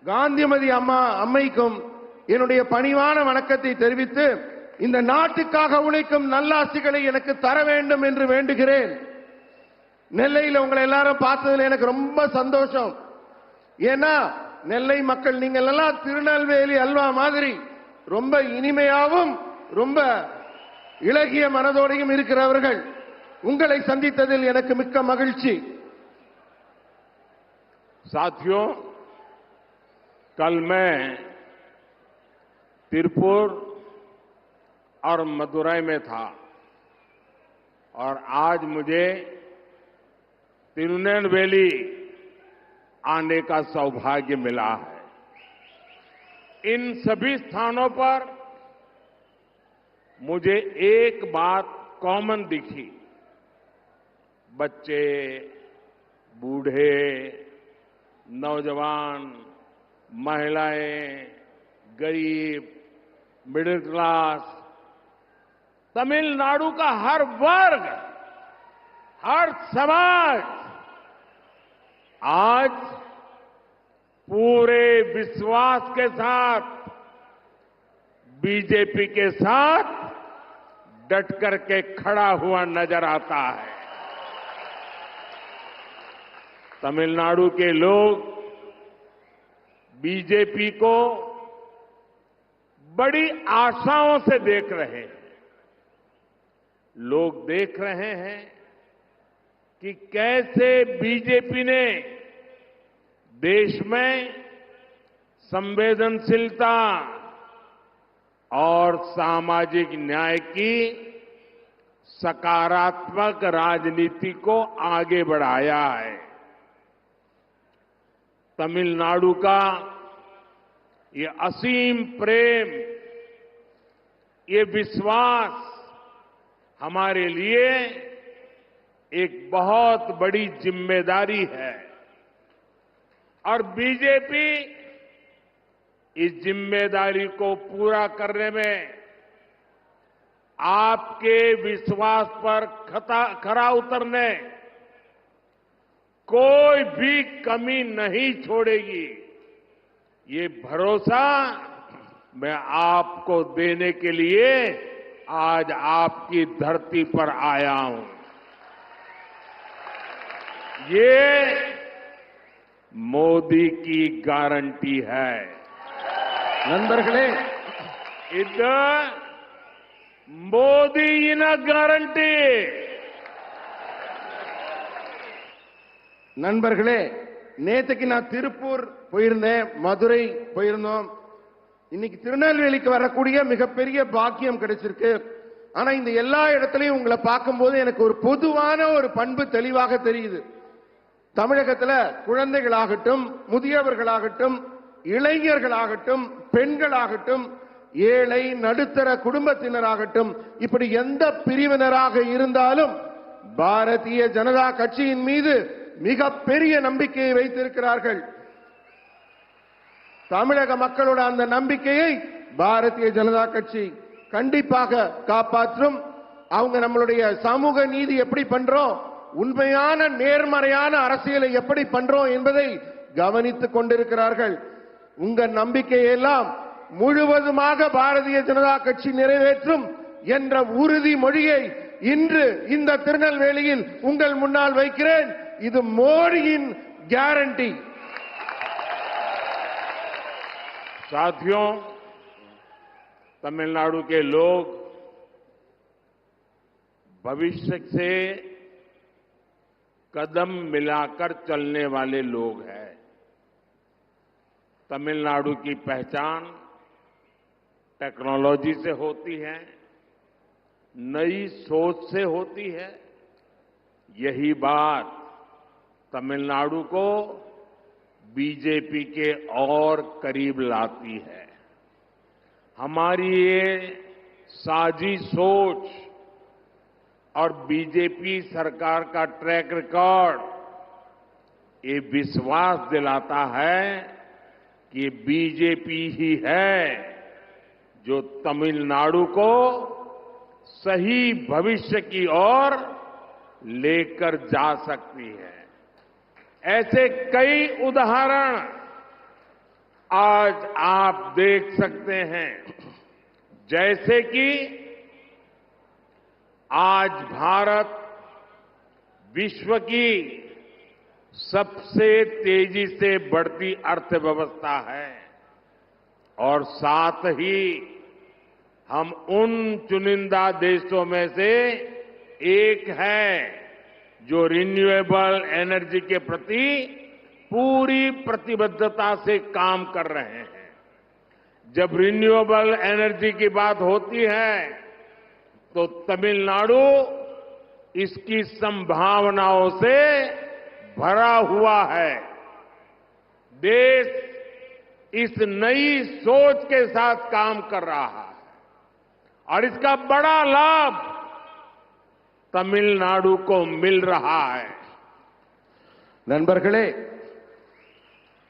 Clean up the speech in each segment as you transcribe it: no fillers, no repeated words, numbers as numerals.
காந்திமதி அம்மைக்கும் என்னுடைய பணிவான வணக்கத்தை தெரிவித்து இந்த நாட்டுக்காக உழைக்கும் நல்லாசிகளை எனக்கு தர வேண்டும் என்று வேண்டுகிறேன். நெல்லையில் உங்களை எல்லாரும் பார்த்ததுல எனக்கு ரொம்ப சந்தோஷம். ஏன்னா நெல்லை மக்கள் நீங்கள் எல்லாம் திருநெல்வேலி அல்வா மாதிரி ரொம்ப இனிமையாவும் ரொம்ப இலகிய மனதோடையும் இருக்கிறவர்கள். உங்களை சந்தித்ததில் எனக்கு மிக்க மகிழ்ச்சி. साथियों, कल मैं तिरुपुर और मदुरई में था और आज मुझे तिरुनेलवेली आने का सौभाग्य मिला है। इन सभी स्थानों पर मुझे एक बात कॉमन दिखी। बच्चे, बूढ़े, नौजवान, महिलाएं, गरीब, मिडिल क्लास, तमिलनाडु का हर वर्ग, हर समाज आज पूरे विश्वास के साथ बीजेपी के साथ डट करके खड़ा हुआ नजर आता है। तमिलनाडु के लोग बीजेपी को बड़ी आशाओं से देख रहे हैं। लोग देख रहे हैं कि कैसे बीजेपी ने देश में संवेदनशीलता और सामाजिक न्याय की सकारात्मक राजनीति को आगे बढ़ाया है। तमिलनाडु का ये असीम प्रेम, ये विश्वास हमारे लिए एक बहुत बड़ी जिम्मेदारी है और बीजेपी इस जिम्मेदारी को पूरा करने में आपके विश्वास पर खरा उतरने कोई भी कमी नहीं छोड़ेगी। ये भरोसा मैं आपको देने के लिए आज आपकी धरती पर आया हूं। ये मोदी की गारंटी है। நண்பர்களே, இது மோடியின் கேரண்டி. நண்பர்களே, நேத்துக்கு நான் திருப்பூர் போயிருந்தேன், மதுரை போயிருந்தோம். இன்னைக்கு திருநெல்வேலிக்கு வரக்கூடிய மிகப்பெரிய பாக்கியம் கிடைச்சிருக்கு. ஆனா இந்த எல்லா இடத்துலயும் உங்களை பார்க்கும்போது எனக்கு ஒரு பொதுவான ஒரு பண்பு தெளிவாக தெரியுது. தமிழகத்துல குழந்தைகளாகட்டும், முதியவர்களாகட்டும், இளைஞர்களாகட்டும், பெண்களாகட்டும், ஏழை நடுத்தர குடும்பத்தினராகட்டும், இப்படி எந்த பிரிவினராக இருந்தாலும் பாரதிய ஜனதா கட்சியின் மீது மிகப்பெரிய நம்பிக்கையை வைத்திருக்கிறார்கள். தமிழக மக்களோட அந்த நம்பிக்கையை பாரதிய ஜனதா கட்சி கண்டிப்பாக காப்பாற்றும். அவங்க நம்மளுடைய சமூக நீதி எப்படி பண்றோம், உண்மையான நேர்மறையான அரசியலை எப்படி பண்றோம் என்பதை கவனித்துக் கொண்டிருக்கிறார்கள். உங்க நம்பிக்கையெல்லாம் முழுவதுமாக பாரதிய ஜனதா கட்சி நிறைவேற்றும் என்ற உறுதிமொழியை இன்று இந்த திருநெல்வேலியில் உங்கள் முன்னால் வைக்கிறேன். இது மோடியின் கேரண்டி. साथियों, तमिलनाडु के लोग भविष्य से कदम मिलाकर चलने वाले लोग हैं। तमिलनाडु की पहचान टेक्नोलॉजी से होती है, नई सोच से होती है। यही बात तमिलनाडु को बीजेपी के और करीब लाती है। हमारी ये साझी सोच और बीजेपी सरकार का ट्रैक रिकॉर्ड ये विश्वास दिलाता है कि बीजेपी ही है जो तमिलनाडु को सही भविष्य की ओर लेकर जा सकती है। ऐसे कई उदाहरण आज आप देख सकते हैं, जैसे कि आज भारत विश्व की सबसे तेजी से बढ़ती अर्थव्यवस्था है और साथ ही हम उन चुनिंदा देशों में से एक है जो रिन्यूएबल एनर्जी के प्रति पूरी प्रतिबद्धता से काम कर रहे हैं। जब रिन्यूएबल एनर्जी की बात होती है तो तमिलनाडु इसकी संभावनाओं से भरा हुआ है। देश इस नई सोच के साथ काम कर रहा है और इसका बड़ा लाभ तमिलनाडु को मिल रहा है। நண்பர்களே,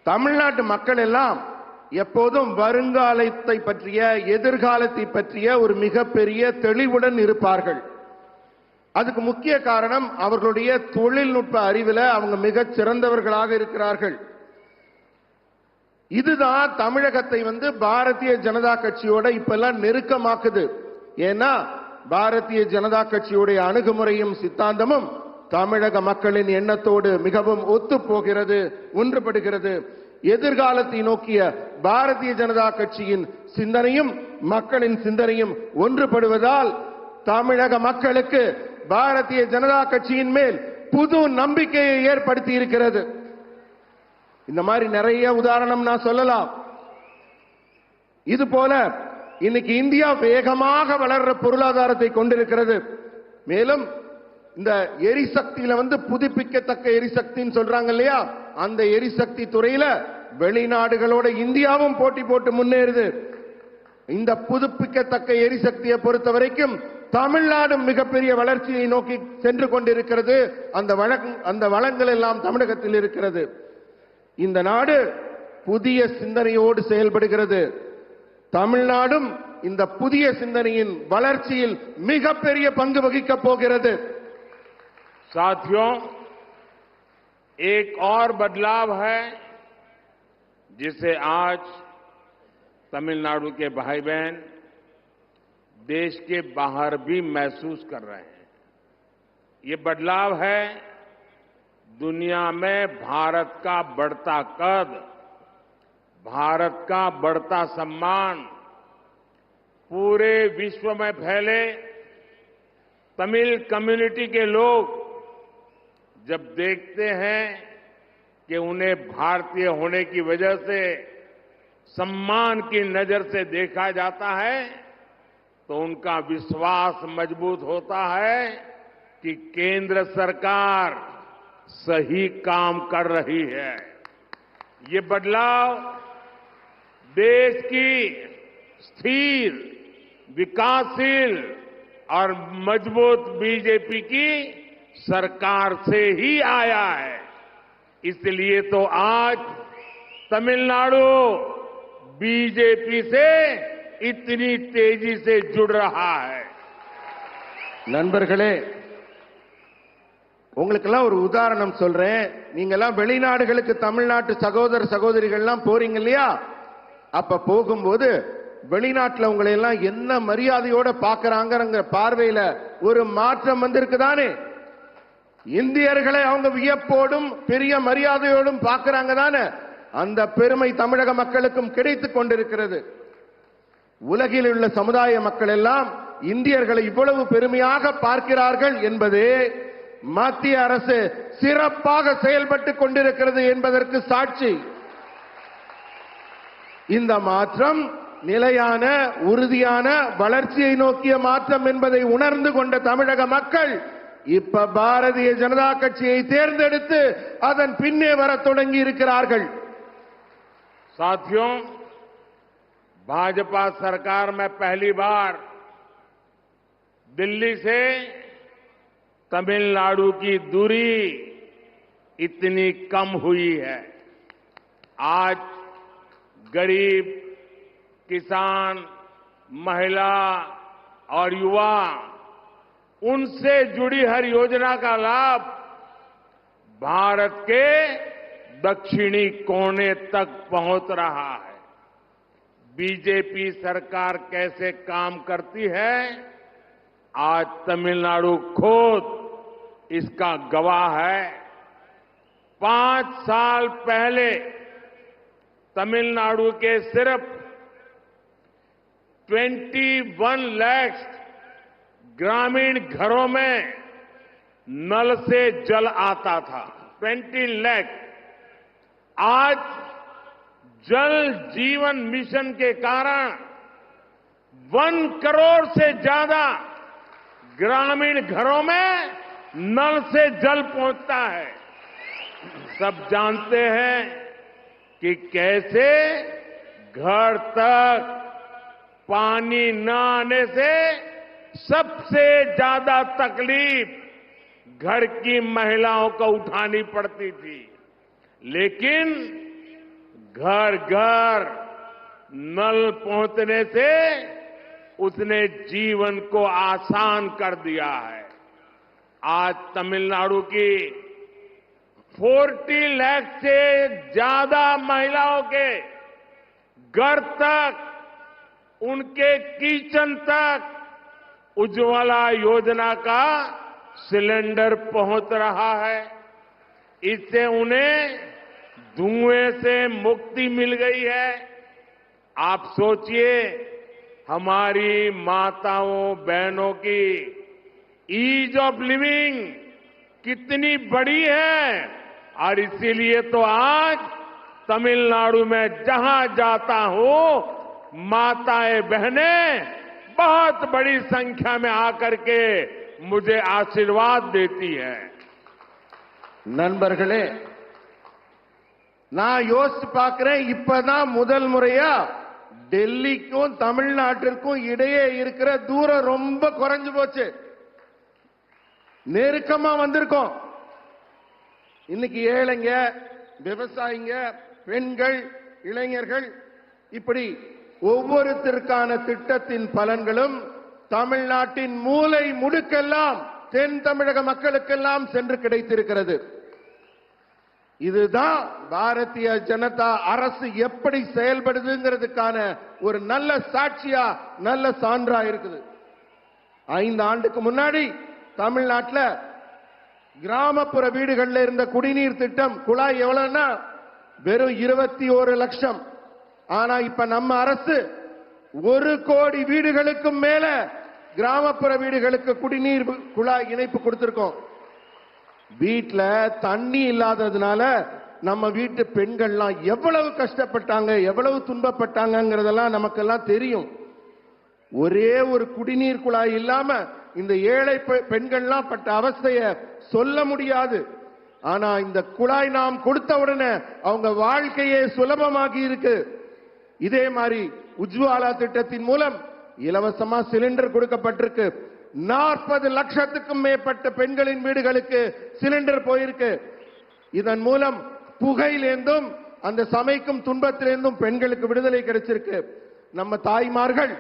தமிழ்நாட்டு மக்கள் எல்லாம் எப்போதும் வருங்காலத்தை பற்றிய, எதிர்காலத்தை பற்றிய ஒரு மிகப்பெரிய தெளிவுடன் இருப்பார்கள். அதுக்கு முக்கிய காரணம் அவர்களுடைய தொழில்நுட்ப அறிவில அவங்க மிகச் சிறந்தவர்களாக இருக்கிறார்கள். இதுதான் தமிழகத்தை பாரதிய ஜனதா கட்சியோட இப்பெல்லாம் நெருக்கமாக்குது. ஏன்னா பாரதிய ஜனதா கட்சியுடைய அணுகுமுறையும் சித்தாந்தமும் தமிழக மக்களின் எண்ணத்தோடு மிகவும் ஒத்துப் போகிறது, ஒன்றுபடுகிறது. எதிர்காலத்தை நோக்கிய பாரதிய ஜனதா கட்சியின் சிந்தனையும் மக்களின் சிந்தனையும் ஒன்றுபடுவதால் தமிழக மக்களுக்கு பாரதிய ஜனதா கட்சியின் மேல் புது நம்பிக்கையை ஏற்படுத்தி இருக்கிறது. இந்த மாதிரி நிறைய உதாரணம் நான் சொல்லலாம். இது போல இன்னைக்கு இந்தியா வேகமாக வளர்ற பொருளாதாரத்தை கொண்டிருக்கிறது. மேலும் இந்த எரிசக்தியில புதுப்பிக்கத்தக்க எரிசக்தின்னு சொல்றாங்க இல்லையா, அந்த எரிசக்தி துறையில வெளிநாடுகளோட இந்தியாவும் போட்டி போட்டு முன்னேறுது. இந்த புதுப்பிக்கத்தக்க எரிசக்தியை பொறுத்த வரைக்கும் தமிழ்நாடு மிகப்பெரிய வளர்ச்சியை நோக்கி சென்று கொண்டிருக்கிறது. அந்த வளங்கள் எல்லாம் தமிழகத்தில் இருக்கிறது. இந்த நாடு புதிய சிந்தனையோடு செயல்படுகிறது. தமிழ்நாடும் இந்த புதிய சிந்தனையின் வளர்ச்சியில் மிகப்பெரிய பங்கு வகிக்கப் போகிறது. साथियों, एक और बदलाव है जिसे आज तमिलनाडु के भाई बहन देश के बाहर भी महसूस कर रहे हैं. ये बदलाव है दुनिया में भारत का बढ़ता कद, भारत का बढ़ता सम्मान. पूरे विश्व में फैले तमिल कम्युनिटी के लोग जब देखते हैं कि उन्हें भारतीय होने की वजह से सम्मान की नजर से देखा जाता है, तो उनका विश्वास मजबूत होता है कि केंद्र सरकार सही काम कर रही है. ये बदलाव देश की स्थिर, विकासशील और मजबूत बीजेपी की सरकार से ही आया है. इसलिए तो आज तमिलनाडु बीजेपी से इतनी तेजी से जुड़ रहा है. நண்பர்களே, உங்களுக்கெல்லாம் ஒரு உதாரணம் சொல்றேன். நீங்க எல்லாம் வெளிநாடுகளுக்கு தமிழ்நாட்டு சகோதர சகோதரிகள்லாம் போறீங்க இல்லையா, அப்ப போகும்போது வெளிநாட்டுல உங்களை எல்லாம் என்ன மரியாதையோட பாக்குறாங்கங்கிற பார்வையில ஒரு மாற்றம் வந்திருக்குதானே? இந்தியர்களை அவங்க வியப்போடும் பெரிய மரியாதையோடும் பார்க்கறாங்க தானே? அந்த பெருமை தமிழக மக்களுக்கும் கிடைத்துக் கொண்டிருக்கிறது. உலகில் உள்ள சமுதாய மக்கள் எல்லாம் இந்தியர்களை இவ்வளவு பெருமையாக பார்க்கிறார்கள் என்பதே மத்திய அரசு சிறப்பாக செயல்பட்டுக் கொண்டிருக்கிறது என்பதற்கு சாட்சி. இந்த மாற்றம் நிலையான, உறுதியான வளர்ச்சியை நோக்கிய மாற்றம் என்பதை உணர்ந்து கொண்ட தமிழக மக்கள் இப்ப பாரதிய ஜனதா கட்சியை தேர்ந்தெடுத்து அதன் பின்னே வரத் தொடங்கி இருக்கிறார்கள். साथियों, भाजपा सरकार में पहली बार दिल्ली से तमिलनाडु की दूरी इतनी कम हुई है. आज गरीब, किसान, महिला और युवा, उनसे जुड़ी हर योजना का लाभ भारत के दक्षिणी कोने तक पहुंच रहा है। बीजेपी सरकार कैसे काम करती है, आज तमिलनाडु खुद इसका गवाह है। 5 साल पहले तमिलनाडु के सिर्फ 21 लाख ग्रामीण घरों में नल से जल आता था। 20 लाख। आज जल जीवन मिशन के कारण 1 करोड़ से ज्यादा ग्रामीण घरों में नल से जल पहुंचता है। सब जानते हैं कि कैसे घर तक पानी न आने से सबसे ज्यादा तकलीफ घर की महिलाओं को उठानी पड़ती थी, लेकिन घर घर नल पहुंचने से उसने जीवन को आसान कर दिया है। आज तमिलनाडु की 40 लाख से ज्यादा महिलाओं के घर तक, उनके किचन तक उज्ज्वला योजना का सिलेंडर पहुंच रहा है। इससे उन्हें धुएं से मुक्ति मिल गई है। आप सोचिए, हमारी माताओं बहनों की ईज ऑफ लिविंग कितनी बड़ी है, और इसीलिए तो आज तमिलनाडु में जहां जाता हूं माताएं बहनें बहुत बड़ी संख्या में आकर के मुझे आशीर्वाद देती है। நண்பர்களே, நான் யோசிச்சு பார்க்கிறேன், இப்பதான் முதல் முறையா டெல்லிக்கும் தமிழ்நாட்டிற்கும் இடையே இருக்கிற தூரம் ரொம்ப குறைஞ்சு போச்சு. நெருக்கமா வந்திருக்கோம். இன்னைக்கு ஏழைங்க, விவசாயிங்க, பெண்கள், இளைஞர்கள், இப்படி ஒவ்வொருத்தருக்கான திட்டத்தின் பலன்களும் தமிழ்நாட்டின் மூலை முடுக்கெல்லாம் தென் தமிழக மக்களுக்கெல்லாம் சென்று கிடைத்திருக்கிறது. இதுதான் பாரதிய ஜனதா அரசு எப்படி செயல்படுதுங்கிறதுக்கான ஒரு நல்ல சாட்சியா, நல்ல சான்றா இருக்குது. 5 ஆண்டுக்கு முன்னாடி தமிழ்நாட்டில் கிராமப்புற வீடுகளில் இருந்த குடிநீர் திட்டம் குழாய் எவ்வளவுன்னா வெறும் 21 லட்சம். ஆனா இப்ப நம்ம அரசு 1 கோடி வீடுகளுக்கும் மேல கிராமப்புற வீடுகளுக்கு குடிநீர் குழாய் இணைப்பு கொடுத்திருக்கோம். வீட்டுல தண்ணி இல்லாததுனால நம்ம வீட்டு பெண்கள்லாம் எவ்வளவு கஷ்டப்பட்டாங்க, எவ்வளவு துன்பப்பட்டாங்கிறதெல்லாம் நமக்கெல்லாம் தெரியும். ஒரே ஒரு குடிநீர் குழாய் இல்லாம இந்த ஏழை பெண்கள்லாம் பட்ட அவஸ்தைய சொல்ல முடியாது. ஆனா இந்த குழாய் நாம் கொடுத்த உடனே அவங்க வாழ்க்கையே சுலபமாகி இருக்கு. இதே மாதிரி உஜ்வாலா திட்டத்தின் மூலம் இலவசமா சிலிண்டர் கொடுக்கப்பட்டிருக்கு. 40 லட்சத்துக்கும் மேற்பட்ட பெண்களின் வீடுகளுக்கு சிலிண்டர் போயிருக்கு. இதன் மூலம் புகையிலிருந்தும் அந்த சமைக்கும் துன்பத்திலிருந்தும் பெண்களுக்கு விடுதலை கிடைச்சிருக்கு. நம்ம தாய்மார்கள்,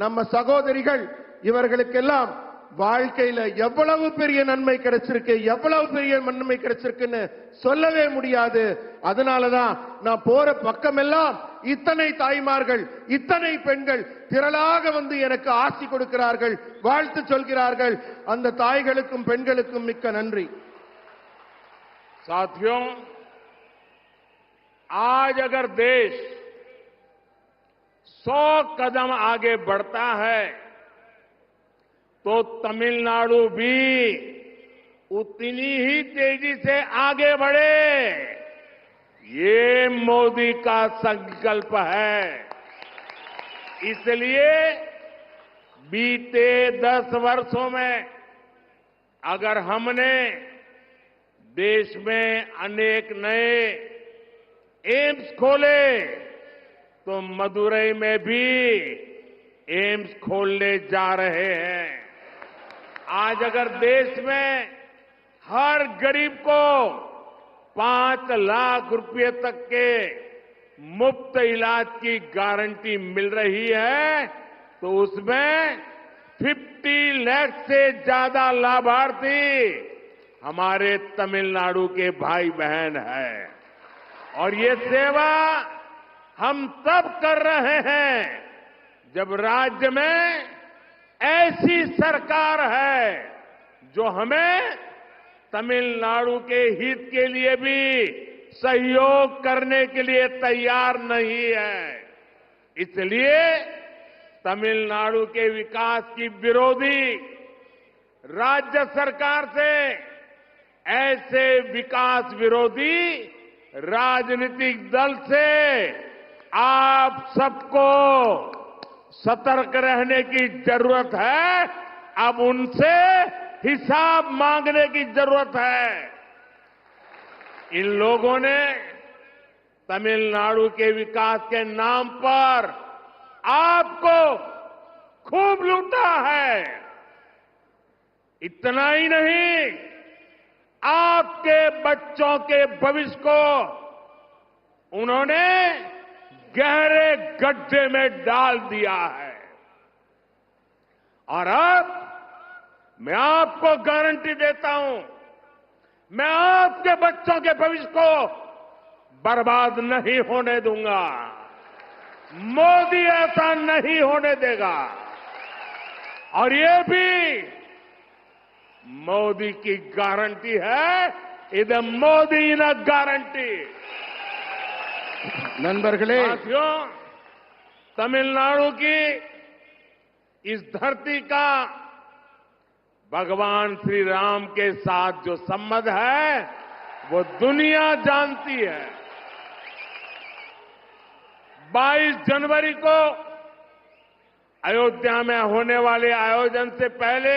நம்ம சகோதரிகள், இவர்களுக்கெல்லாம் வாழ்க்கையில எவ்வளவு பெரிய நன்மை கிடைச்சிருக்கு, எவ்வளவு பெரிய நன்மை கிடைச்சிருக்குன்னு சொல்லவே முடியாது. அதனாலதான் நான் போற பக்கமெல்லாம் இத்தனை தாய்மார்கள், இத்தனை பெண்கள் திரளாக வந்து எனக்கு ஆசி கொடுக்கிறார்கள், வாழ்த்து சொல்கிறார்கள். அந்த தாய்களுக்கும் பெண்களுக்கும் மிக்க நன்றி. साथियों, आज अगर देश 100 कदम आगे बढ़ता है तो तमिलनाडु भी उतनी ही तेजी से आगे बढ़े, ये मोदी का संकल्प है। इसलिए बीते 10 वर्षों में अगर हमने देश में अनेक नए एम्स खोले तो मदुरई में भी एम्स खोलने जा रहे हैं। आज अगर देश में हर गरीब को 5 लाख रुपए तक के मुफ्त इलाज की गारंटी मिल रही है तो उसमें 50 लाख से ज्यादा लाभार्थी हमारे तमिलनाडु के भाई बहन हैं। और ये सेवा हम तब कर रहे हैं जब राज्य में ऐसी सरकार है जो हमें तमिलनाडु के हित के लिए भी सहयोग करने के लिए तैयार नहीं है। इसलिए तमिलनाडु के विकास की विरोधी राज्य सरकार से ऐसे विकास विरोधी राजनीतिक दल से आप सबको सतर्क रहने की जरूरत है। अब उनसे हिसाब मांगने की जरूरत है। इन लोगों ने तमिलनाडु के विकास के नाम पर आपको खूब लूटा है। इतना ही नहीं, आपके बच्चों के भविष्य को उन्होंने गहरे गड्ढे में डाल दिया है। और अब मैं आपको गारंटी देता हूं, मैं आपके बच्चों के भविष्य को बर्बाद नहीं होने दूंगा। मोदी ऐसा नहीं होने देगा। और ये भी मोदी की गारंटी है। इधर मोदी न गारंटी। நண்பர்களே, साथियों, तमिलनाडु की इस धरती का भगवान श्री राम के साथ जो संबंध है वो दुनिया जानती है। 22 जनवरी को अयोध्या में होने वाले आयोजन से पहले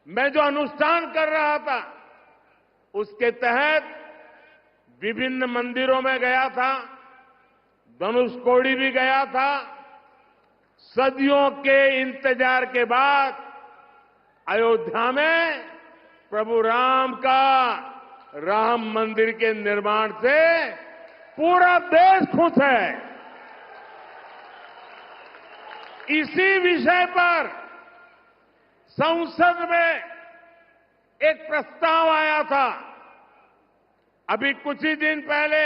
मैं जो अनुष्ठान कर रहा था उसके तहत विभिन्न मंदिरों में गया था, धनुषकोडी भी गया था। सदियों के इंतजार के बाद अयोध्या में प्रभु राम का राम मंदिर के निर्माण से पूरा देश खुश है। इसी विषय पर संसद में एक प्रस्ताव आया था। अभी कुछ ही दिन पहले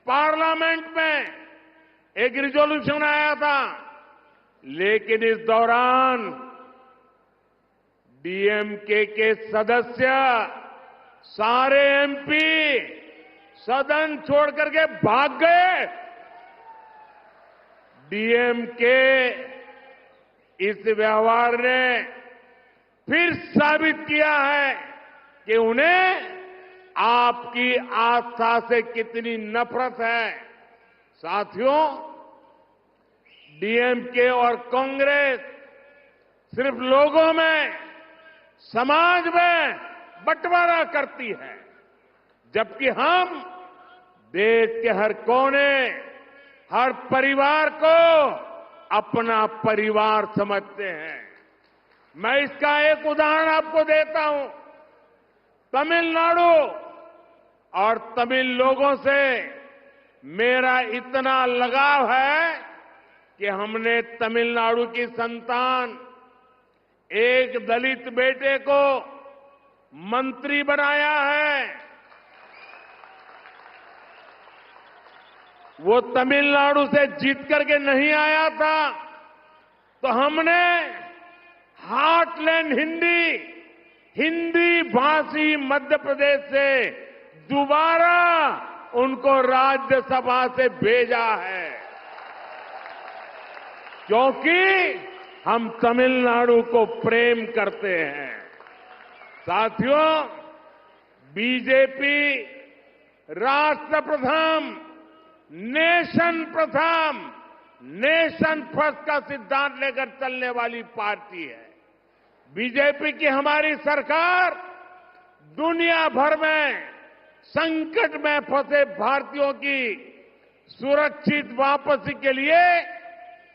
पार्लियामेंट में एक रिजोल्यूशन आया था, लेकिन इस दौरान डीएमके के सदस्य सारे एमपी सदन छोड़ करके भाग गए। डीएमके इस व्यवहार ने फिर साबित किया है कि उन्हें आपकी आस्था से कितनी नफरत है। साथियों, डीएमके और कांग्रेस सिर्फ लोगों में, समाज में बंटवारा करती है, जबकि हम देश के हर कोने, हर परिवार को अपना परिवार समझते हैं। मैं इसका एक उदाहरण आपको देता हूं। तमिलनाडु और तमिल लोगों से मेरा इतना लगाव है कि हमने तमिलनाडु की संतान एक दलित बेटे को मंत्री बनाया है। वो तमिलनाडु से जीत करके नहीं आया था, तो हमने हार्टलैंड हिंदी भाषी मध्य प्रदेश से दोबारा उनको राज्यसभा से भेजा है, क्योंकि हम तमिलनाडु को प्रेम करते हैं। साथियों, बीजेपी राष्ट्र प्रथम, नेशन प्रथम, नेशन फर्स्ट का सिद्धांत लेकर चलने वाली पार्टी है। बीजेपी की हमारी सरकार दुनिया भर में संकट में फंसे भारतीयों की सुरक्षित वापसी के लिए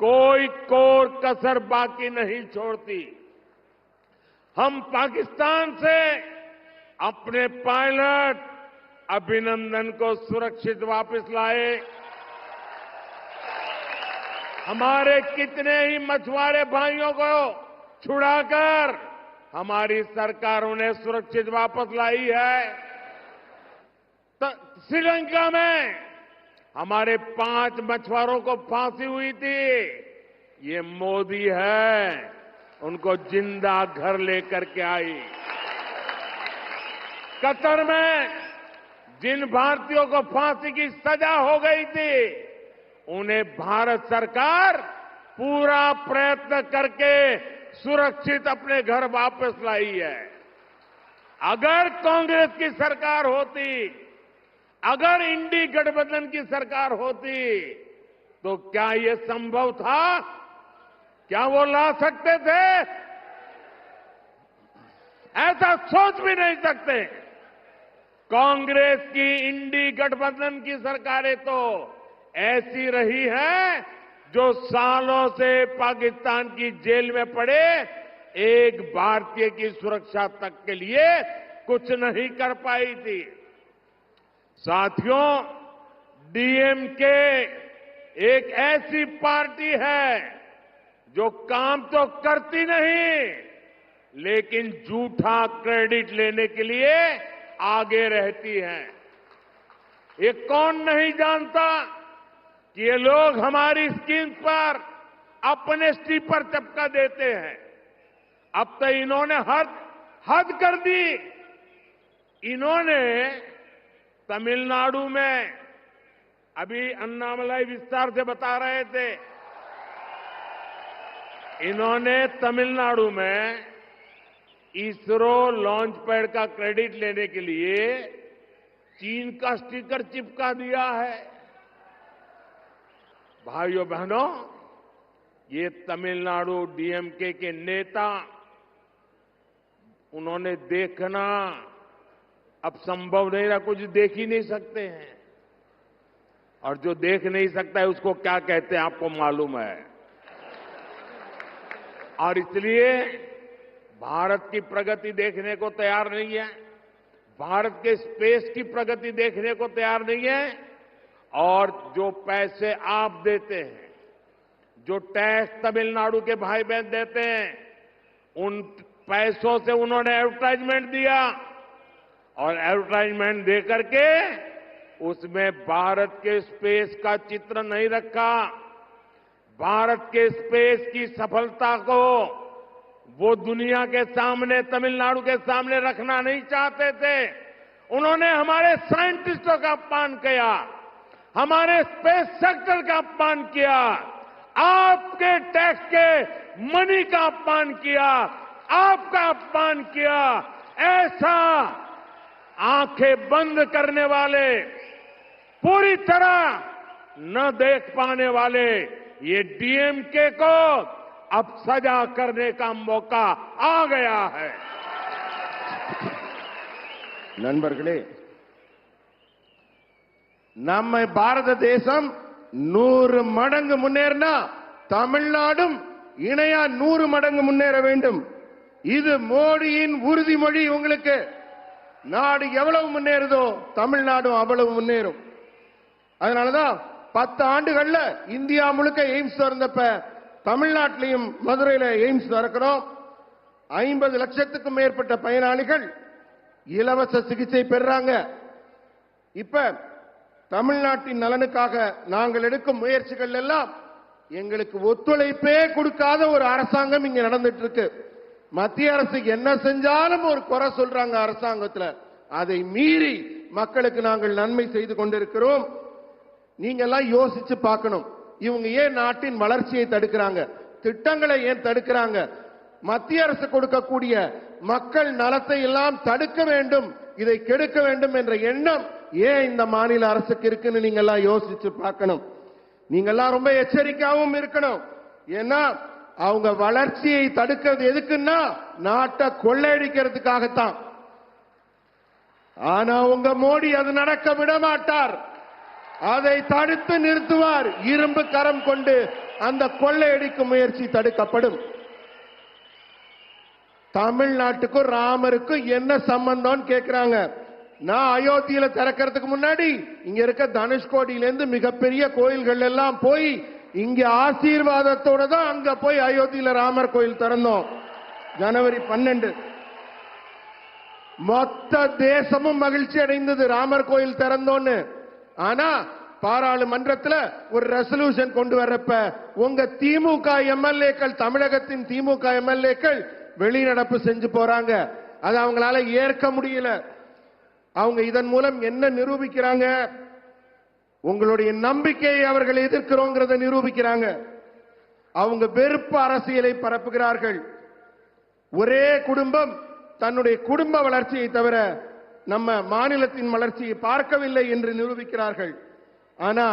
कोई कोर कसर बाकी नहीं छोड़ती। हम पाकिस्तान से अपने पायलट अभिनंदन को सुरक्षित वापस लाए। हमारे कितने ही मछुआरे भाइयों को छुड़ाकर हमारी सरकारों ने सुरक्षित वापस लाई है। श्रीलंका में हमारे 5 मछुआरों को फांसी हुई थी, ये मोदी है, उनको जिंदा घर लेकर के आई। कतर में जिन भारतीयों को फांसी की सजा हो गई थी, उन्हें भारत सरकार पूरा प्रयत्न करके सुरक्षित अपने घर वापस लाई है। अगर कांग्रेस की सरकार होती, अगर इंडी गठबंधन की सरकार होती, तो क्या ये संभव था? क्या वो ला सकते थे? ऐसा सोच भी नहीं सकते। कांग्रेस की इंडी गठबंधन की सरकारें तो ऐसी रही हैं जो सालों से पाकिस्तान की जेल में पड़े एक भारतीय की सुरक्षा तक के लिए कुछ नहीं कर पाई थी। साथियों, डीएमके एक ऐसी पार्टी है जो काम तो करती नहीं, लेकिन झूठा क्रेडिट लेने के लिए आगे रहती है। ये कौन नहीं जानता कि ये लोग हमारी स्कीम पर अपने स्टीपर चपका देते हैं। अब तो इन्होंने हद कर दी। इन्होंने तमिलनाडु में, अभी अन्नामलाई विस्तार से बता रहे थे, इन्होंने तमिलनाडु में इसरो लॉन्च पैड का क्रेडिट लेने के लिए चीन का स्टिकर चिपका दिया है। भाइयों बहनों, ये तमिलनाडु डीएमके के नेता, उन्होंने देखना अब संभव नहीं रहा, कुछ देख ही नहीं सकते हैं। और जो देख नहीं सकता है उसको क्या कहते हैं आपको मालूम है। और इसलिए भारत की प्रगति देखने को तैयार नहीं है, भारत के स्पेस की प्रगति देखने को तैयार नहीं है। और जो पैसे आप देते हैं, जो टैक्स तमिलनाडु के भाई बहन देते हैं, उन पैसों से उन्होंने एडवर्टाइजमेंट दिया और एडवर्टाइजमेंट देकर के उसमें भारत के स्पेस का चित्र नहीं रखा। भारत के स्पेस की सफलता को वो दुनिया के सामने, तमिलनाडु के सामने रखना नहीं चाहते थे। उन्होंने हमारे साइंटिस्टों का अपमान किया, हमारे स्पेस सेक्टर का अपमान किया, आपके टैक्स के मनी का अपमान किया, आपका अपमान किया। ऐसा आंखें बंद करने वाले, पूरी तरह न देख पाने वाले ये डीएमके को अब सजा करने का मौका आ गया है। நண்பர்களே, நம்ம பாரத தேசம் 100 மடங்கு முன்னேறினா தமிழ்நாடும் இணையா 100 மடங்கு முன்னேற வேண்டும். இது மோடியின் உறுதிமொழி. உங்களுக்கு நாடு எவ்வளவு முன்னேறுதோ தமிழ்நாடும் அவ்வளவு முன்னேறும். அதனாலதான் 10 ஆண்டுகள்ல இந்தியா முழுக்க எய்ம்ஸ் திறந்தப்ப தமிழ்நாட்டிலையும் மதுரையில எய்ம்ஸ் திறக்கிறோம். 50 லட்சத்துக்கும் மேற்பட்ட பயனாளிகள் இலவச சிகிச்சை பெறாங்க. இப்ப தமிழ்நாட்டின் நலனுக்காக நாங்கள் எடுக்கும் முயற்சிகள் எல்லாம் எங்களுக்கு ஒத்துழைப்பே கொடுக்காத ஒரு அரசாங்கம் இங்க நடந்துட்டு இருக்கு. மத்திய அரசு என்ன செஞ்சாலும் ஒரு குறை சொல்றாங்க அரசாங்கத்துல. அதை மீறி மக்களுக்கு நாங்கள் நன்மை செய்து கொண்டிருக்கிறோம். நீங்க எல்லாம் யோசிச்சு பார்க்கணும். இவங்க ஏன் நாட்டின் வளர்ச்சியை தடுக்கிறாங்க? திட்டங்களை ஏன் தடுக்கிறாங்க? மத்திய அரசு கொடுக்கக்கூடிய மக்கள் நலத்தை எல்லாம் தடுக்க வேண்டும், இதை கெடுக்க வேண்டும் என்ற எண்ணம் ஏன் இந்த மாநில அரசுக்கு இருக்குன்னு நீங்க எல்லாம் யோசிச்சு பார்க்கணும். நீங்க எல்லாம் ரொம்ப எச்சரிக்கையாகவும் இருக்கணும். ஏன்னா அவங்க வளர்ச்சியை தடுக்கிறது எதுக்குன்னா நாட்டை கொள்ளையடிக்கிறதுக்காகத்தான். ஆனா உங்க மோடி அது நடக்க விட மாட்டார். அதை தடுத்து நிறுத்துவார். இரும்பு கரம் கொண்டு அந்த கொள்ளையடிக்கும் முயற்சி தடுக்கப்படும். தமிழ்நாட்டுக்கும் ராமருக்கும் என்ன சம்பந்தம் கேட்கிறாங்க. நான் அயோத்தியில திறக்கிறதுக்கு முன்னாடி இங்க இருக்க தனுஷ்கோடியில இருந்து மிகப்பெரிய கோயில்கள் எல்லாம் போய் இங்க ஆசீர்வாதத்தோட தான் அங்க போய் அயோத்தியில ராமர் கோயில் திறந்தோம். ஜனவரி 12 மொத்த தேசமும் மகிழ்ச்சி அடைந்தது ராமர் கோயில் திறந்தோன்னு. ஆனா பாராளுமன்றத்தில் ஒரு ரெசல்யூஷன் கொண்டு வரப்ப உங்க திமுக எம்எல்ஏக்கள், தமிழகத்தின் திமுக எம்எல்ஏக்கள் வெளிநடப்பு செஞ்சு போறாங்க. அது அவங்களால ஏற்க முடியல. அவங்க இதன் மூலம் என்ன நிரூபிக்கிறாங்க? உங்களுடைய நம்பிக்கையை அவர்கள் எதிர்க்கிறோங்கிறத நிரூபிக்கிறாங்க. அவங்க வெறுப்பு அரசியலை பரப்புகிறார்கள். ஒரே குடும்பம் தன்னுடைய குடும்ப வளர்ச்சியை தவிர நம்ம மாநிலத்தின் வளர்ச்சியை பார்க்கவில்லை என்று நிரூபிக்கிறார்கள். ஆனா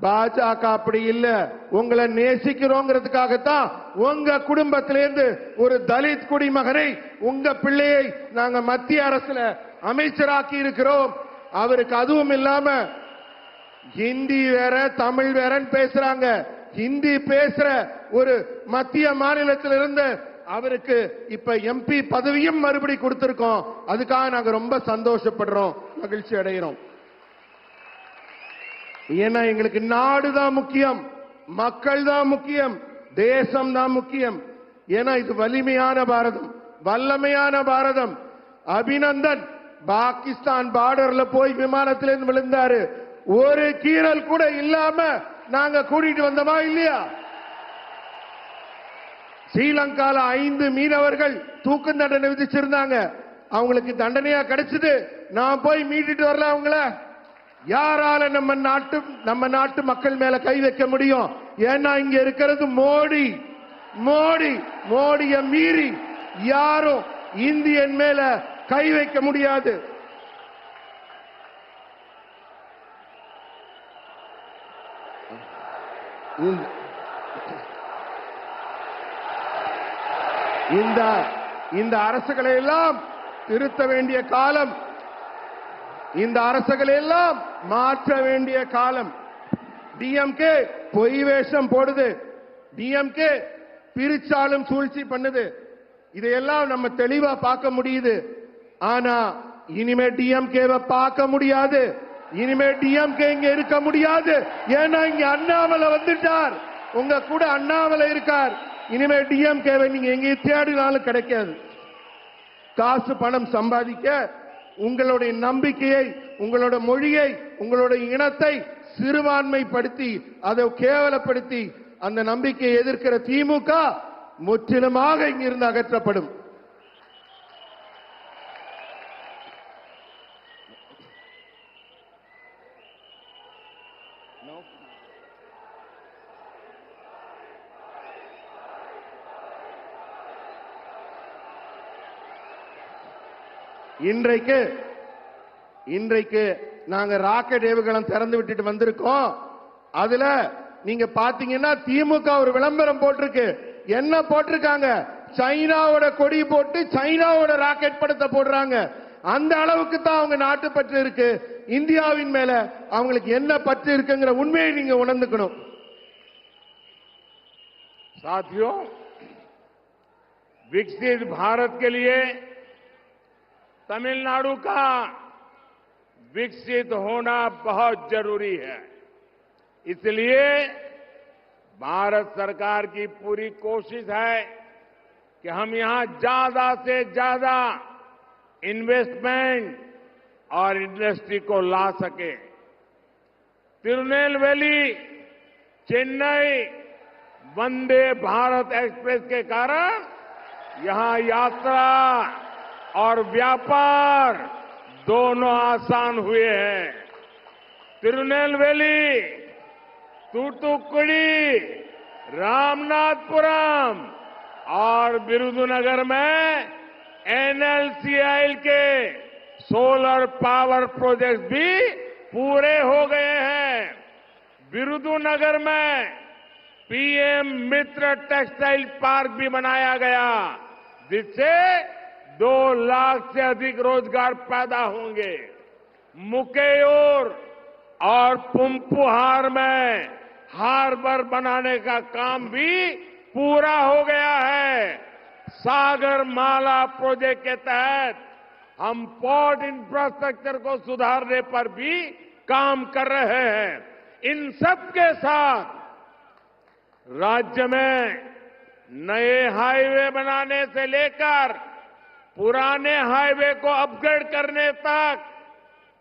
பாஜக அப்படி இல்ல. உங்களை நேசிக்கிறோங்கிறதுக்காகத்தான் உங்க குடும்பத்திலிருந்து ஒரு தலித் குடிமகனை, உங்க பிள்ளையை நாங்க மத்திய அரசுல அமைச்சராக்கி இருக்கிறோம். அவருக்கு அதுவும் இல்லாம ஹிந்தி வேற தமிழ் வேறன்னு பேசுறாங்க. ஹிந்தி பேசுற ஒரு மத்திய மாநிலத்திலிருந்து அவருக்கு இப்ப எம்பி பதவியும் மறுபடி கொடுத்திருக்கோம். அதுக்காக நாங்க ரொம்ப சந்தோஷப்படுறோம், மகிழ்ச்சி அடைகிறோம். ஏன்னா எங்களுக்கு நாடு தான் முக்கியம், மக்கள் தான் முக்கியம், தேசம் தான் முக்கியம். ஏன்னா இது வலிமையான பாரதம், வல்லமையான பாரதம். அபிநந்தன் பாகிஸ்தான் பார்டர்ல போய் விமானத்திலிருந்து விழுந்தாரு. ஒரு கீறல் கூட இல்லாம நாங்க கூட்டிட்டு வந்தோமா இல்லையா? ஸ்ரீலங்கால 5 மீனவர்கள் தூக்கு தண்டனை விதிச்சிருந்தாங்க. அவங்களுக்கு தண்டனையா கிடைச்சது. நான் போய் மீட்டுட்டு வரல அவங்கள. யாரால நம்ம நாட்டு மக்கள் மேல கை வைக்க முடியும்? ஏன்னா இங்க இருக்கிறது மோடி. மோடிய மீறி யாரும் இந்தியன் மேல கை வைக்க முடியாது. இந்த அரசுகளை எல்லாம் திருத்த வேண்டிய காலம், இந்த அரசுகளை எல்லாம் மாற்ற வேண்டிய காலம். டிஎம்கே பொய் வேஷம் போடுது, டிஎம்கே பிரிச்சாலும் சூழ்ச்சி பண்ணுது. இதையெல்லாம் நம்ம தெளிவா பார்க்க முடியுது. ஆனா இனிமே டிஎம்கேவை பார்க்க முடியாது. இனிமே டிஎம்கே இங்க இருக்க முடியாது. ஏன்னா இங்க அண்ணாமலை வந்துட்டார், உங்க கூட அண்ணாமலை இருக்கார். இனிமே டிஎம்கேவை நீங்க எங்கேயும் தேடினாலும் கிடைக்காது. காசு பணம் சம்பாதிக்க உங்களுடைய நம்பிக்கையை, உங்களோட மொழியை, உங்களுடைய இனத்தை சிறுபான்மைப்படுத்தி அதை கேவலப்படுத்தி அந்த நம்பிக்கையை எதிர்க்கிற திமுக முற்றிலுமாக இங்கிருந்து அகற்றப்படும். இன்றைக்கு நாங்க ராக்கெட் ஏவுகணம் திறந்து விட்டுட்டு வந்திருக்கோம். அதுல நீங்க பாத்தீங்கன்னா திமுக ஒரு விளம்பரம் போட்டிருக்கு. என்ன போட்டிருக்காங்க? சைனாவோட கொடி போட்டு சைனாவோட ராக்கெட் படத்தை போடுறாங்க. அந்த அளவுக்கு தான் அவங்க நாட்டு பற்று இருக்கு. இந்தியாவின் மேல அவங்களுக்கு என்ன பற்று இருக்குங்கிற உண்மையை நீங்க உணர்ந்துக்கணும். साथियों, विकसित भारत के लिए तमिलनाडु का विकसित होना बहुत जरूरी है। इसलिए भारत सरकार की पूरी कोशिश है कि हम यहां ज्यादा से ज्यादा इन्वेस्टमेंट और इंडस्ट्री को ला सके। तिरुनेलवेली चेन्नई वंदे भारत एक्सप्रेस के कारण यहां यात्रा और व्यापार दोनों आसान हुए हैं। तिरुनेलवेली, तूतुकुड़ी, रामनाथपुरम और विरुधुनगर में एनएलसीआई के सोलर पावर प्रोजेक्ट भी पूरे हो गए हैं। विरुधुनगर में पीएम मित्र टेक्सटाइल पार्क भी बनाया गया, जिससे 2 लाख से अधिक रोजगार पैदा होंगे। मुकेयूर और पुंपुहार में हार्बर बनाने का काम भी पूरा हो गया है। सागर माला प्रोजेक्ट के तहत हम पोर्ट इंफ्रास्ट्रक्चर को सुधारने पर भी काम कर रहे हैं। इन सब के साथ राज्य में नए हाईवे बनाने से लेकर पुराने हाईवे को अपग्रेड करने तक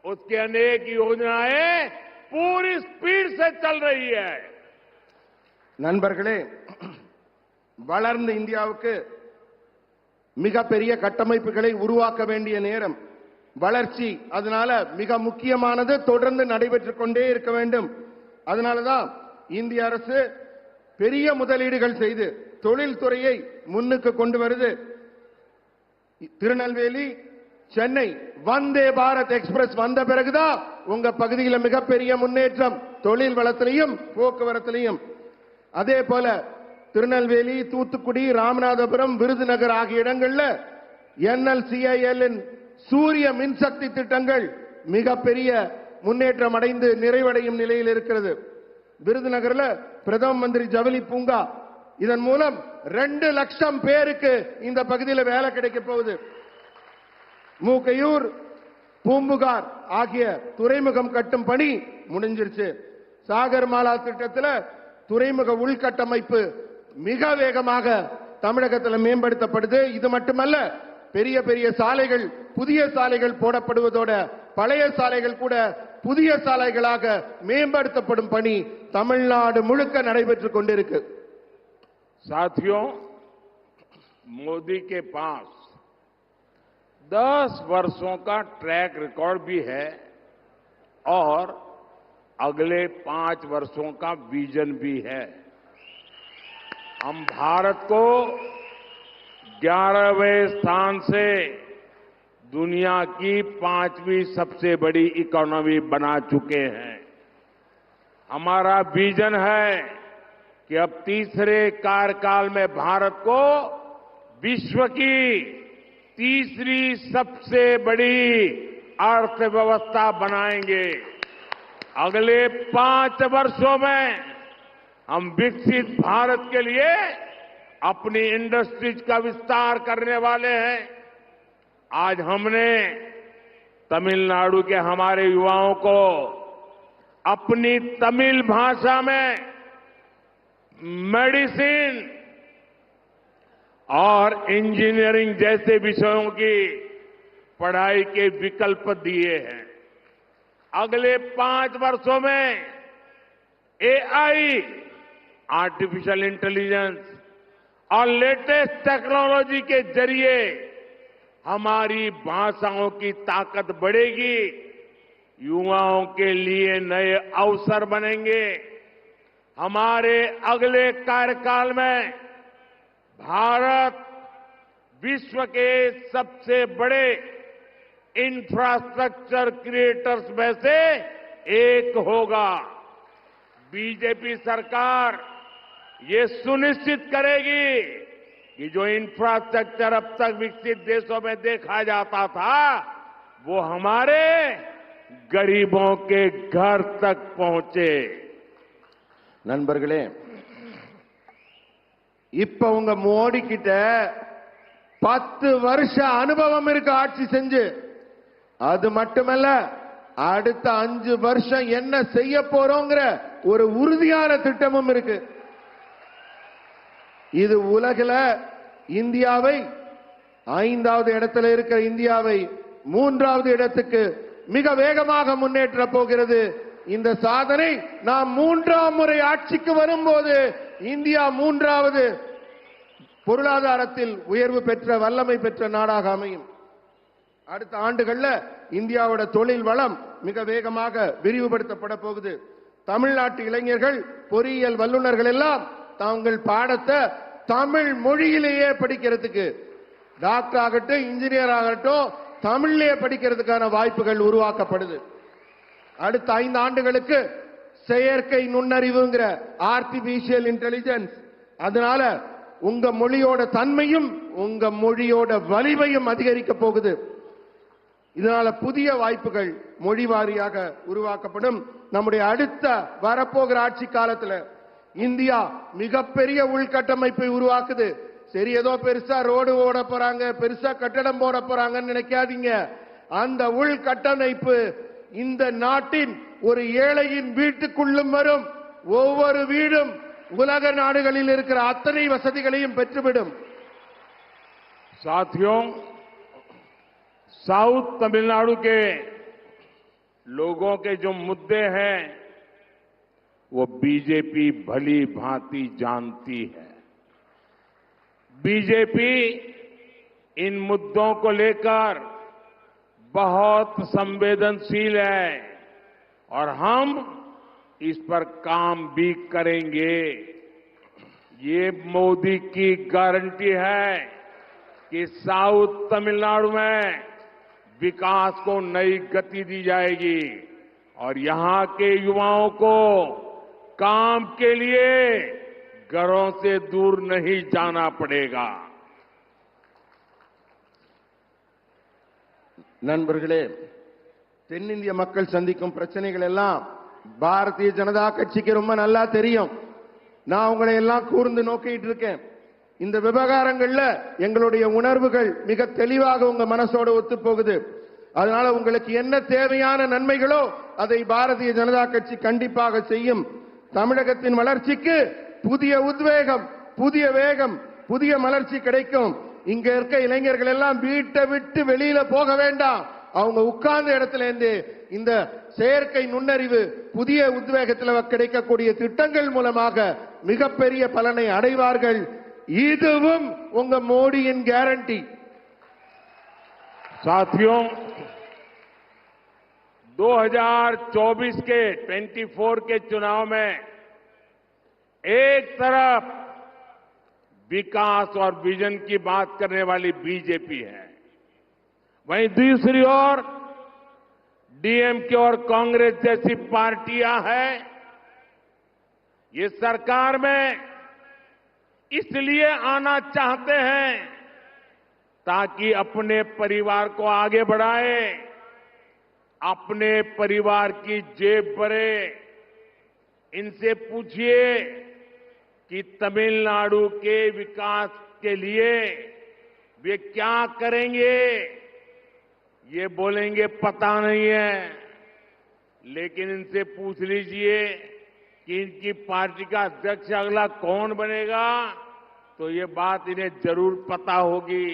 उसकी अनेक योजनाएं पूरी स्पीड से चल रही है। நண்பர்களே, வளர்ந்த இந்தியாவுக்கு மிகப்பெரிய கட்டமைப்புகளை உருவாக்க வேண்டிய நேரம். வளர்ச்சி அதனால மிக முக்கியமானது, தொடர்ந்து நடைபெற்றுக் கொண்டே இருக்க வேண்டும். அதனாலதான் இந்திய அரசு பெரிய முதலீடுகள் செய்து தொழில்துறையை முன்னுக்கு கொண்டு வருது. திருநெல்வேலி சென்னை வந்தே பாரத் எக்ஸ்பிரஸ் வந்த பிறகுதான் உங்க பகுதியில் மிகப்பெரிய முன்னேற்றம் தொழில் வளத்திலையும் போக்குவரத்திலையும். அதே போல திருநெல்வேலி, தூத்துக்குடி, ராமநாதபுரம், விருதுநகர் ஆகிய இடங்கள்ல NLCIL சூரிய மின்சக்தி திட்டங்கள் மிகப்பெரிய முன்னேற்றம் அடைந்து நிறைவடையும் நிலையில் இருக்கிறது. விருதுநகர்ல பிரதம மந்திரி ஜவுளி பூங்கா, இதன் மூலம் 2 லட்சம் பேருக்கு இந்த பகுதியில் வேலை கிடைக்க போகுது. மூக்கையூர், பூம்புகார் ஆகிய துறைமுகம் கட்டும் பணி முடிஞ்சிருச்சு. சாகர்மாலா திட்டத்தில் துறைமுக உள்கட்டமைப்பு மிக வேகமாக தமிழகத்தில் மேம்படுத்தப்படுது. இது மட்டுமல்ல, பெரிய பெரிய சாலைகள், புதிய சாலைகள் போடப்படுவதோட பழைய சாலைகள் கூட புதிய சாலைகளாக மேம்படுத்தப்படும் பணி தமிழ்நாடு முழுக்க நடைபெற்றுக் கொண்டிருக்கு. साथियों, मोदी के पास 10 वर्षों का ट्रैक रिकॉर्ड भी है और अगले 5 वर्षों का विजन भी है। हम भारत को 11वें स्थान से दुनिया की 5वीं सबसे बड़ी इकोनॉमी बना चुके हैं। हमारा विजन है कि अब तीसरे कार्यकाल में भारत को विश्व की तीसरी सबसे बड़ी अर्थव्यवस्था बनाएंगे। अगले 5 वर्षों में हम विकसित भारत के लिए अपनी इंडस्ट्रीज का विस्तार करने वाले हैं। आज हमने तमिलनाडु के हमारे युवाओं को अपनी तमिल भाषा में मेडिसिन और इंजीनियरिंग जैसे विषयों की पढ़ाई के विकल्प दिए हैं। अगले 5 वर्षों में AI, आर्टिफिशियल इंटेलिजेंस और लेटेस्ट टेक्नोलॉजी के जरिए हमारी भाषाओं की ताकत बढ़ेगी, युवाओं के लिए नए अवसर बनेंगे। हमारे अगले कार्यकाल में भारत विश्व के सबसे बड़े इंफ्रास्ट्रक्चर क्रिएटर्स में से एक होगा। बीजेपी सरकार ये सुनिश्चित करेगी कि जो इंफ्रास्ट्रक्चर अब तक विकसित देशों में देखा जाता था, वो हमारे गरीबों के घर तक पहुंचे। நண்பர்களே, இப்ப உங்க மோடி கிட்ட 10 வருஷ அனுபவம் இருக்கு ஆட்சி செஞ்சு. அது மட்டுமல்ல, அடுத்த 5 வருஷம் என்ன செய்ய போறோங்கிற ஒரு உறுதியான திட்டமும் இருக்கு. இது உலகில இந்தியாவை 5வது இடத்துல இருக்கிற இந்தியாவை 3வது இடத்துக்கு மிக வேகமாக முன்னேற்ற போகிறது. இந்த சாதனை நாம் 3ஆம் முறை ஆட்சிக்கு வரும்போது இந்தியா 3வது பொருளாதாரத்தில் உயர்வு பெற்ற வல்லமை பெற்ற நாடாக அமையும். அடுத்த ஆண்டுகள்ல இந்தியாவோட தொழில் வளம் மிக வேகமாக விரிவுபடுத்தப்பட போகுது. தமிழ்நாட்டு இளைஞர்கள், பொறியியல் வல்லுநர்கள் எல்லாம் தாங்கள் பாடத்தை தமிழ் மொழியிலேயே படிக்கிறதுக்கு, டாக்டர் ஆகட்டும், இன்ஜினியர் ஆகட்டும், தமிழ்லேயே படிக்கிறதுக்கான வாய்ப்புகள் உருவாக்கப்படுது. அடுத்த 5 ஆண்டுகளுக்கு செயற்கை நுண்ணறிவுங்கிற ஆர்டிபிஷியல் இன்டெலிஜென்ஸ், அதனால உங்க மொழியோட தன்மையும் உங்க மொழியோட வலிமையும் அதிகரிக்க போகுது. இதனால புதிய வாய்ப்புகள் மொழி வாரியாக உருவாக்கப்படும். நம்முடைய அடுத்த வரப்போகிற ஆட்சி காலத்துல இந்தியா மிகப்பெரிய உள்கட்டமைப்பை உருவாக்குது. சரி, ஏதோ பெருசா ரோடு ஓட போறாங்க, பெருசா கட்டடம் போட போறாங்கன்னு நினைக்காதீங்க. அந்த உள்கட்டமைப்பு இந்த நாட்டின் ஒரு ஏழையின் வீட்டுக்குள்ளும் வரும். ஒவ்வொரு வீடும் உலக நாடுகளில் இருக்கிற அத்தனை வசதிகளையும் பெற்றுவிடும். साथियों, साउथ तमिलनाडु के लोगों के जो मुद्दे हैं वो बीजेपी भली भांति जानती है. बीजेपी इन मुद्दों को लेकर बहुत संवेदनशील है और हम इस पर काम भी करेंगे. ये मोदी की गारंटी है कि साउथ तमिलनाडु में विकास को नई गति दी जाएगी और यहां के युवाओं को काम के लिए घरों से दूर नहीं जाना पड़ेगा. நண்பர்களே, தென்னிந்திய மக்கள் சந்திக்கும் பிரச்சனைகள் எல்லாம் பாரதிய ஜனதா கட்சிக்கு ரொம்ப நல்லா தெரியும். நான் உங்களை எல்லாம் கூர்ந்து நோக்கிட்டு இருக்கேன். இந்த விவகாரங்கள்ல எங்களுடைய உணர்வுகள் மிக தெளிவாக உங்க மனசோட ஒத்து போகுது. அதனால உங்களுக்கு என்ன தேவையான நன்மைகளோ அதை பாரதிய ஜனதா கட்சி கண்டிப்பாக செய்யும். தமிழகத்தின் வளர்ச்சிக்கு புதிய உத்வேகம், புதிய வேகம், புதிய மலர்ச்சி கிடைக்கும். இங்க இருக்க இளைஞர்கள் எல்லாம் வீட்டை விட்டு வெளியில போக வேண்டாம். அவங்க உட்கார்ந்த இடத்துல இருந்து இந்த செயற்கை நுண்ணறிவு புதிய உத்வேகத்தில் கிடைக்கக்கூடிய திட்டங்கள் மூலமாக மிகப்பெரிய பலனை அடைவார்கள். இதுவும் உங்க மோடியின் கேரண்டி. साथियों, 2024 के 24 के चुनाव में एक तरफ विकास और विजन की बात करने वाली बीजेपी है, वहीं दूसरी ओर डीएमके और कांग्रेस जैसी पार्टियां हैं. ये सरकार में इसलिए आना चाहते हैं ताकि अपने परिवार को आगे बढ़ाए, अपने परिवार की जेब भरे. इनसे पूछिए कि तमिलनाडु के विकास के लिए वे क्या करेंगे. ये बोलेंगे पता नहीं है, लेकिन इनसे पूछ लीजिए कि इनकी पार्टी का अध्यक्ष अगला कौन बनेगा, तो ये बात इन्हें जरूर पता होगी,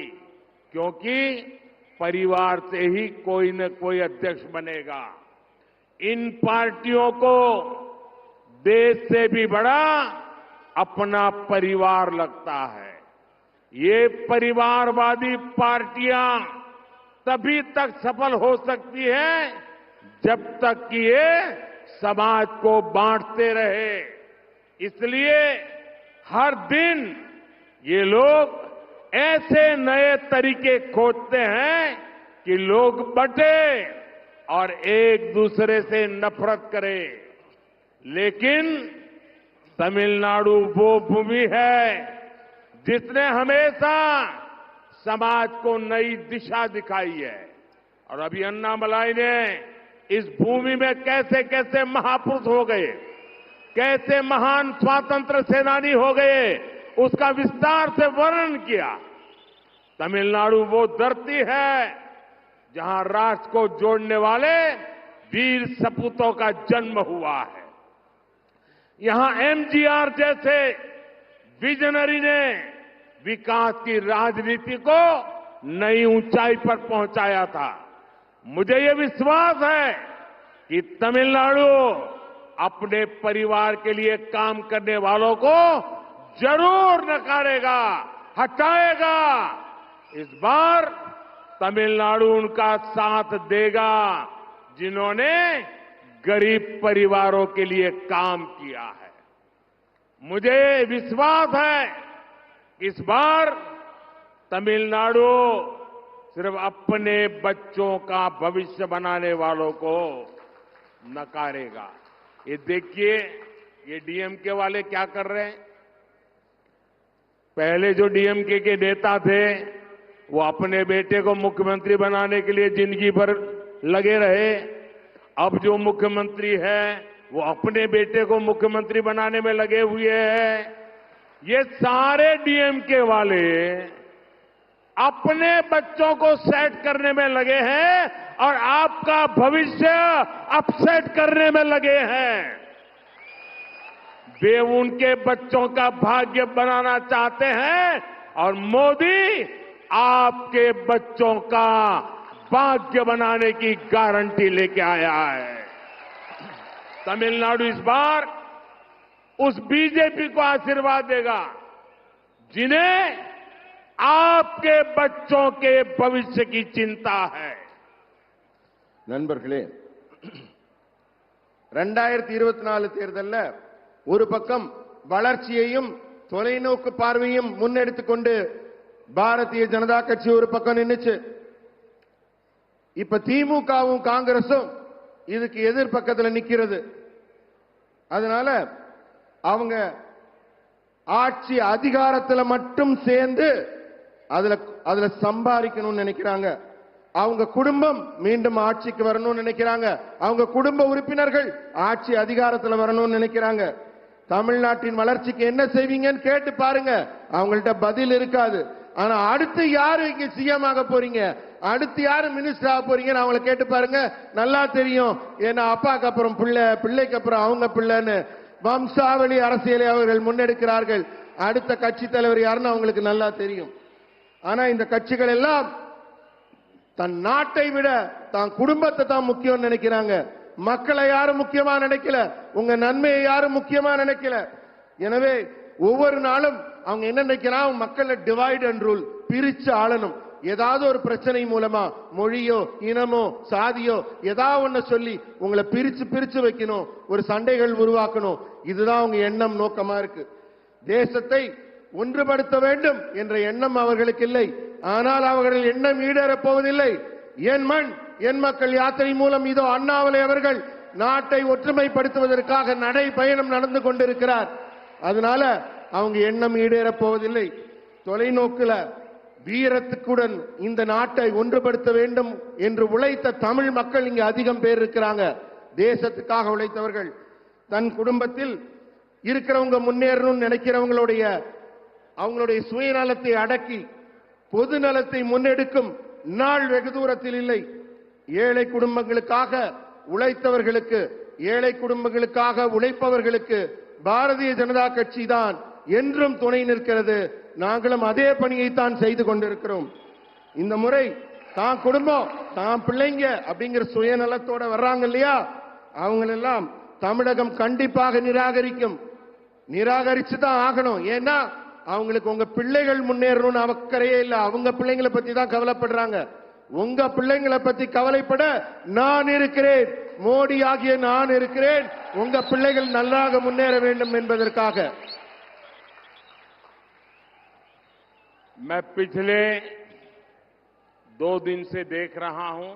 क्योंकि परिवार से ही कोई न कोई अध्यक्ष बनेगा. इन पार्टियों को देश से भी बड़ा अपना परिवार लगता है. ये परिवारवादी पार्टियां तभी तक सफल हो सकती है जब तक कि ये समाज को बांटते रहे. इसलिए हर दिन ये लोग ऐसे नए तरीके खोजते हैं कि लोग बंटे और एक दूसरे से नफरत करें. लेकिन तमिलनाडु वो भूमि है जिसने हमेशा समाज को नई दिशा दिखाई है. और अभी अन्नामलाई ने इस भूमि में कैसे कैसे महापुरुष हो गए, कैसे महान स्वातंत्र सेनानी हो गए, उसका विस्तार से वर्णन किया. तमिलनाडु वो धरती है जहां राष्ट्र को जोड़ने वाले वीर सपूतों का जन्म हुआ है. यहां एमजीआर जैसे विजनरी ने विकास की राजनीति को नई ऊंचाई पर पहुंचाया था. मुझे ये विश्वास है कि तमिलनाडु अपने परिवार के लिए काम करने वालों को जरूर नकारेगा, हटाएगा. इस बार तमिलनाडु उनका साथ देगा जिन्होंने गरीब परिवारों के लिए काम किया है. मुझे विश्वास है कि इस बार तमिलनाडु सिर्फ अपने बच्चों का भविष्य बनाने वालों को नकारेगा. ये देखिए, ये डीएमके वाले क्या कर रहे हैं. पहले जो डीएमके के नेता थे वो अपने बेटे को मुख्यमंत्री बनाने के लिए जिंदगी भर लगे रहे. अब जो मुख्यमंत्री है वो अपने बेटे को मुख्यमंत्री बनाने में लगे हुए हैं. ये सारे डीएमके वाले अपने बच्चों को सेट करने में लगे हैं और आपका भविष्य अपसेट करने में लगे हैं. वे उनके बच्चों का भाग्य बनाना चाहते हैं और मोदी आपके बच्चों का भाग्य बनाने की गारंटी लेके आया है। तमिलनाडु इस बार उस बीजेपी को आशीर्वाद देगा जिन्हें आपके बच्चों के भविष्य की चिंता है। நண்பர்களே, 2024 தேர்தல்ல ஒரு பக்கம் வளர்ச்சியையும் தொலைநோக்கு பார்வையும் முன்னெடுத்துக் கொண்டு பாரதிய ஜனதா கட்சி ஒரு பக்கம் நின்னுச்சு. இப்ப திமுகவும் காங்கிரசும் இதுக்கு எதிர்பக்கத்தில் நிக்கிறது. அதனால அவங்க ஆட்சி அதிகாரத்துல மட்டும் சேர்ந்து அதுல சம்பாதிக்கணும்னு நினைக்கிறாங்க. அவங்க குடும்பம் மீண்டும் ஆட்சிக்கு வரணும்னு நினைக்கிறாங்க. அவங்க குடும்ப உறுப்பினர்கள் ஆட்சி அதிகாரத்துல வரணும்னு நினைக்கிறாங்க. தமிழ்நாட்டின் வளர்ச்சிக்கு என்ன செய்வீங்கன்னு கேட்டு பாருங்க, அவங்கள்ட்ட பதில் இருக்காது. ஆனா அடுத்து யாரு இங்க சிஎம் ஆக போறீங்க, அடுத்து யாரு மினிஸ்டர் ஆக போறீங்கன்னு அவங்களை கேட்டு பாருங்க, நல்லா தெரியும். ஏன்னா அப்பாக்கு அப்புறம் பிள்ளை, பிள்ளைக்கு அப்புறம் அவங்க பிள்ளைன்னு வம்சாவளி அரசியலை அவர்கள் முன்னெடுக்கிறார்கள். அடுத்த கட்சி தலைவர் யாருன்னு அவங்களுக்கு நல்லா தெரியும். ஆனா இந்த கட்சிகள் எல்லாம் தன் நாட்டை விட தான் குடும்பத்தை தான் முக்கியம் நினைக்கிறாங்க. மக்களை யாரும் முக்கியமா நினைக்கல, உங்க நன்மையை யாரும் முக்கியமா நினைக்கல. எனவே ஒவ்வொரு நாளும் அவங்க என்ன நினைக்கிறாங்க, மக்களை டிவைட் அண்ட் ரூல், பிரிச்சு ஆளணும். ஏதாவது ஒரு பிரச்சனை மூலமா மொழியோ இனமோ சாதியோ ஏதாவது ஒண்ணு சொல்லி உங்களை பிரிச்சு பிரிச்சு வைக்கணும், ஒரு சண்டைகள் உருவாக்கணும். இதுதான் அவங்க எண்ணம், நோக்கமா இருக்கு. தேசத்தை ஒன்றுபடுத்த வேண்டும் என்ற எண்ணம் அவர்களுக்கு இல்லை. ஆனால் அவர்கள் எண்ணம் ஈடேறப் போவதில்லை. என் மண் என் மக்கள் யாத்திரை மூலம் இதோ அண்ணாமலை அவர்கள் நாட்டை ஒற்றுமைப்படுத்துவதற்காக நடை பயணம் நடந்து கொண்டிருக்கிறார். அதனால அவங்க எண்ணம் ஈடேறப் போவதில்லை. தொலைநோக்குல வீரத்துக்குடன் இந்த நாட்டை ஒன்றுபடுத்த வேண்டும் என்று உழைத்த தமிழ் மக்கள் இங்க அதிகம் பேர் இருக்கிறாங்க. தேசத்துக்காக உழைத்தவர்கள், தன் குடும்பத்தில் இருக்கிறவங்க முன்னேறணும்னு நினைக்கிறவங்களுடைய அவங்களுடைய சுயநலத்தை அடக்கி பொது நலத்தை முன்னெடுக்கும் நாள் வெகு தூரத்தில் இல்லை. ஏழை குடும்பங்களுக்காக உழைத்தவர்களுக்கு, ஏழை குடும்பங்களுக்காக உழைப்பவர்களுக்கு பாரதிய ஜனதா கட்சி தான் என்றும் துணை நிற்கிறது. நாங்களும் அதே பணியைத்தான் செய்து கொண்டிருக்கிறோம். இந்த முறை தான் குடும்பம் தான் பிள்ளைங்க அப்படிங்கிற சுயநலத்தோட வர்றாங்க இல்லையா, அவங்களெல்லாம் தமிழகம் கண்டிப்பாக நிராகரிச்சு தான் ஆகணும். ஏன்னா அவங்களுக்கு உங்க பிள்ளைகள் முன்னேறணும்னு அக்கறையே இல்லை. அவங்க பிள்ளைங்களை பத்தி தான் கவலைப்படுறாங்க. உங்க பிள்ளைங்களை பத்தி கவலைப்பட நான் இருக்கிறேன், மோடி ஆகிய நான் இருக்கிறேன். உங்க பிள்ளைகள் நல்லாக முன்னேற வேண்டும் என்பதற்காக. मैं पिछले 2 दिन से देख रहा हूं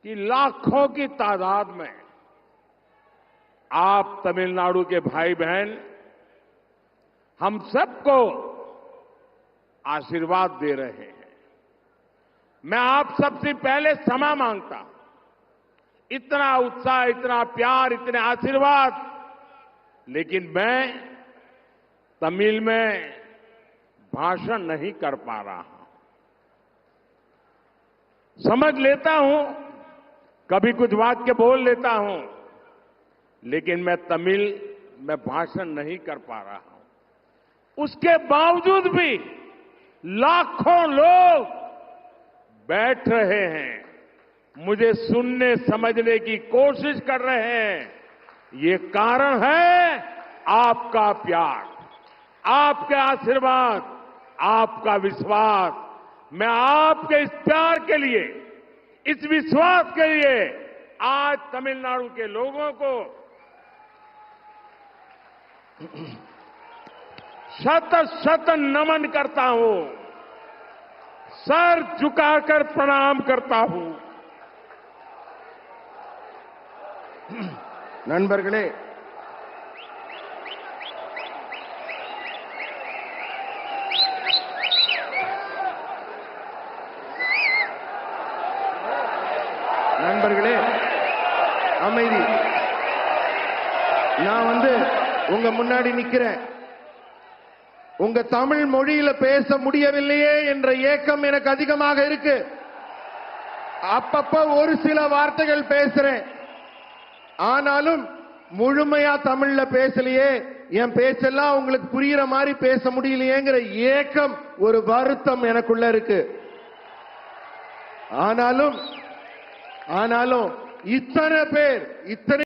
कि लाखों की तादाद में आप तमिलनाडु के भाई बहन हम सबको आशीर्वाद दे रहे हैं। मैं आप सबसे पहले क्षमा मांगता हूं। इतना उत्साह, इतना प्यार, इतने आशीर्वाद, लेकिन मैं तमिल में भाषण नहीं कर पा रहा हूं। समझ लेता हूं, कभी कुछ वाक्य बोल लेता हूं, लेकिन मैं तमिल में भाषण नहीं कर पा रहा हूं। उसके बावजूद भी लाखों लोग बैठ रहे हैं, मुझे सुनने समझने की कोशिश कर रहे हैं। ये कारण है आपका प्यार, आपके आशीर्वाद, आपका विश्वास। मैं आपके इस प्यार के लिए, इस विश्वास के लिए आज तमिलनाडु के लोगों को शत शत नमन करता हूं, सर झुकाकर प्रणाम करता हूं। நண்பர்களே, அமைதி. நான் உங்க முன்னாடி நிக்கிறேன். உங்க தமிழ் மொழியில பேச முடியவில்லையே என்ற ஏக்கம் எனக்கு அதிகமாக இருக்கு. அப்பப்ப ஒரு சில வார்த்தைகள் பேசுறேன். ஆனாலும் முழுமையா தமிழ்ல பேசலையே, என் பேச்செல்லாம் உங்களுக்கு புரியுற மாதிரி பேச முடியலையேங்கிற ஏக்கம், ஒரு வருத்தம் எனக்குள்ள இருக்கு. ஆனாலும் இத்தனை பேர், இத்தனை